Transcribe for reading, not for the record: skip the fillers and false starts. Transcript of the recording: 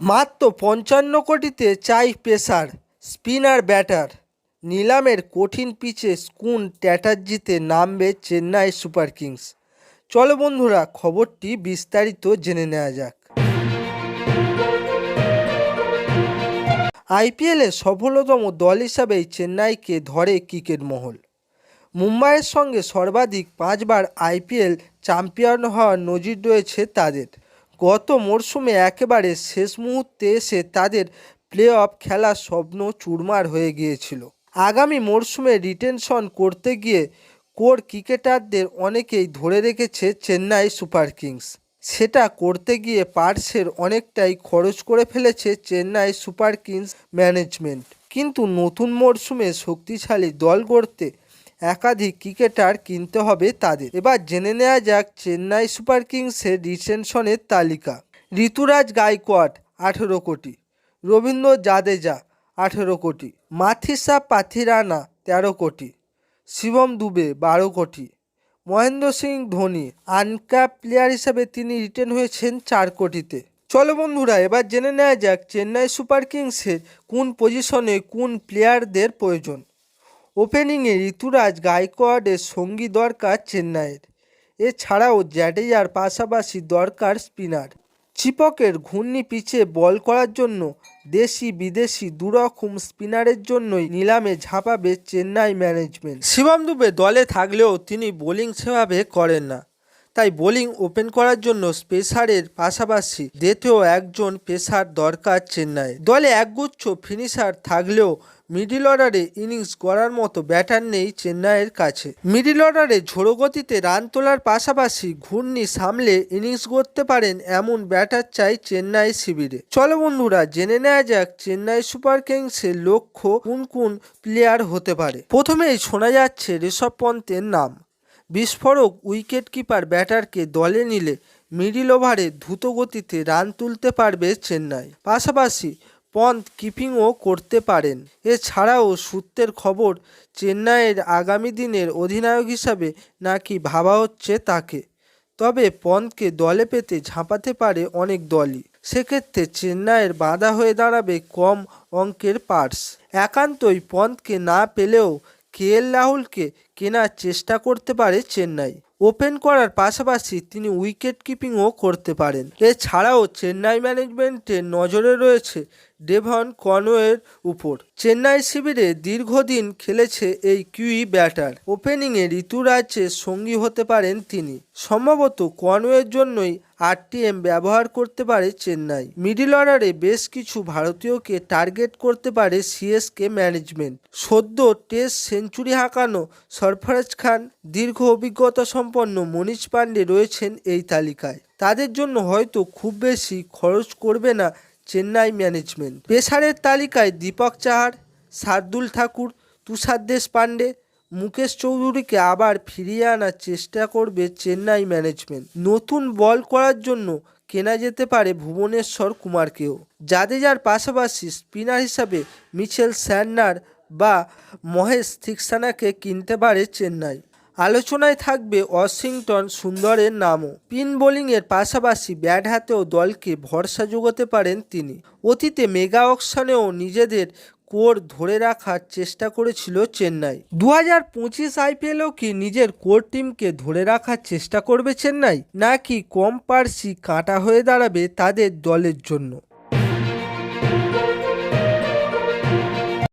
মাত্র ৫৫ কোটিতে চাই পেসার, স্পিনার, ব্যাটার। নিলামের কঠিন পিচে স্কুন চ্যাটার্জিতে নামবে চেন্নাই সুপার কিংস। চলো বন্ধুরা, খবরটি বিস্তারিত জেনে নেওয়া যাক। আইপিএলে সফলতম দল হিসাবেই চেন্নাইকে ধরে ক্রিকেট মহল। মুম্বাইয়ের সঙ্গে সর্বাধিক 5বার আইপিএল চ্যাম্পিয়ন হওয়ার নজির রয়েছে তাদের। গত মরশুমে একেবারে শেষ মুহূর্তে এসে তাদের প্লে অফ খেলার স্বপ্ন চুরমার হয়ে গিয়েছিল। আগামী মরশুমে রিটেনশন করতে গিয়ে কোর ক্রিকেটারদের অনেকেই ধরে রেখেছে চেন্নাই সুপার কিংস। সেটা করতে গিয়ে পার্সের অনেকটাই খরচ করে ফেলেছে চেন্নাই সুপার কিংস ম্যানেজমেন্ট। কিন্তু নতুন মরশুমে শক্তিশালী দল গড়তে একাধিক ক্রিকেটার কিনতে হবে তাদের। এবার জেনে নেওয়া যাক চেন্নাই সুপার কিংসের রিটেনশনের তালিকা। ঋতুরাজ গাইকোয়াড 18 কোটি, রবীন্দ্র জাদেজা 18 কোটি, মাথিসা পাথিরানা 13 কোটি, শিবম দুবে 12 কোটি, মহেন্দ্র সিং ধোনি আনক্যাপ প্লেয়ার হিসেবে তিনি রিটেন হয়েছেন 4 কোটিতে। চলো বন্ধুরা, এবার জেনে নেওয়া যাক চেন্নাই সুপার কিংসের কোন পজিশনে কোন প্লেয়ারদের প্রয়োজন। ওপেনিংয়ে ঋতুরাজ গাইকোয়াডের সঙ্গী দরকার চেন্নাইয়ের। এছাড়াও জাডেজার পাশাপাশি দরকার স্পিনার। চিপকের ঘূর্ণি পিচে বল করার জন্য দেশি বিদেশি দুরকম স্পিনারের জন্যই নিলামে ঝাঁপাবে চেন্নাই ম্যানেজমেন্ট। শিবম দুবে দলে থাকলেও তিনি বোলিং সেভাবে করেন না, তাই বোলিং ওপেন করার জন্য পেসারের পাশাপাশি দ্বিতীয় একজন পেসার দরকার চেন্নাই। দলে একগুচ্ছ ফিনিশার থাকলেও মিডল অর্ডারে ইনিংস গড়ার মতো ব্যাটার নেই চেন্নাইয়ের কাছে। মিডল অর্ডারে ঝোড়ো গতিতে রান তোলার পাশাপাশি ঘূর্ণি সামলে ইনিংস গড়তে পারেন এমন ব্যাটার চাই চেন্নাই শিবিরে। চলো বন্ধুরা, জেনে নেওয়া যাক চেন্নাই সুপার কিংসের লক্ষ্য কোন কোন প্লেয়ার হতে পারে। প্রথমেই শোনা যাচ্ছে ঋষভ পন্থের নাম। বিস্ফোরক উইকেট কিপার ব্যাটারকে দলে নিলে মিডল ওভারে দ্রুত গতিতে রান তুলতে পারবে চেন্নাই। পাশাপাশি পন্থ কিপিংও করতে পারেন। এছাড়াও সূত্রের খবর, চেন্নাইয়ের আগামী দিনের অধিনায়ক হিসাবে নাকি ভাবা হচ্ছে তাকে। তবে পন্থকে দলে পেতে ঝাঁপাতে পারে অনেক দলই। সেক্ষেত্রে চেন্নাইয়ের বাধা হয়ে দাঁড়াবে কম অঙ্কের পার্স। একান্তই পন্থকে না পেলেও কেএল রাহুলকে কেনার চেষ্টা করতে পারে চেন্নাই। ওপেন করার পাশাপাশি তিনি উইকেট কিপিংও করতে পারেন। এছাড়াও চেন্নাই ম্যানেজমেন্টের নজরে রয়েছে ডেভন কনওয়ের উপর। চেন্নাই শিবিরে দীর্ঘদিন খেলেছে এই কিউই ব্যাটার। ওপেনিংয়ে ঋতুরাজের সঙ্গী হতে পারেন তিনি। সম্ভবত কনওয়ের জন্যই আরটিএম ব্যবহার করতে পারে চেন্নাই। মিডল অর্ডারে বেশ কিছু ভারতীয়কে টার্গেট করতে পারে সিএসকে ম্যানেজমেন্ট। সদ্য টেস্ট সেঞ্চুরি হাঁকানো সরফরাজ খান, দীর্ঘ অভিজ্ঞতা সম্পন্ন মনীষ পান্ডে রয়েছেন এই তালিকায়। তাদের জন্য হয়তো খুব বেশি খরচ করবে না চেন্নাই ম্যানেজমেন্ট। পেসারের তালিকায় দীপক চাহার, শার্দুল ঠাকুর, তুষার দেশপান্ডে, মুকেশ চৌধুরীকে আবার ফিরিয়ে আনার চেষ্টা করবে চেন্নাই ম্যানেজমেন্ট। নতুন বল করার জন্য কেনা যেতে পারে ভুবনেশ্বর কুমারকেও। জাদেজার পাশাপাশি স্পিনার হিসাবে মিচেল স্যান্টনার বা মহেশ থিকসানাকে কিনতে পারে চেন্নাই। আলোচনায় থাকবে ওয়াশিংটন সুন্দরের নামও। স্পিন বোলিংয়ের পাশাপাশি ব্যাট হাতেও দলকে ভরসা জোগাতে পারেন তিনি। অতীতে মেগা অকশনেও নিজেদের কোর ধরে রাখার চেষ্টা করেছিল চেন্নাই। 2025 আইপিএলেও কি নিজের কোর টিমকে ধরে রাখার চেষ্টা করবে চেন্নাই, নাকি কম পার্সি কাঁটা হয়ে দাঁড়াবে তাদের দলের জন্য?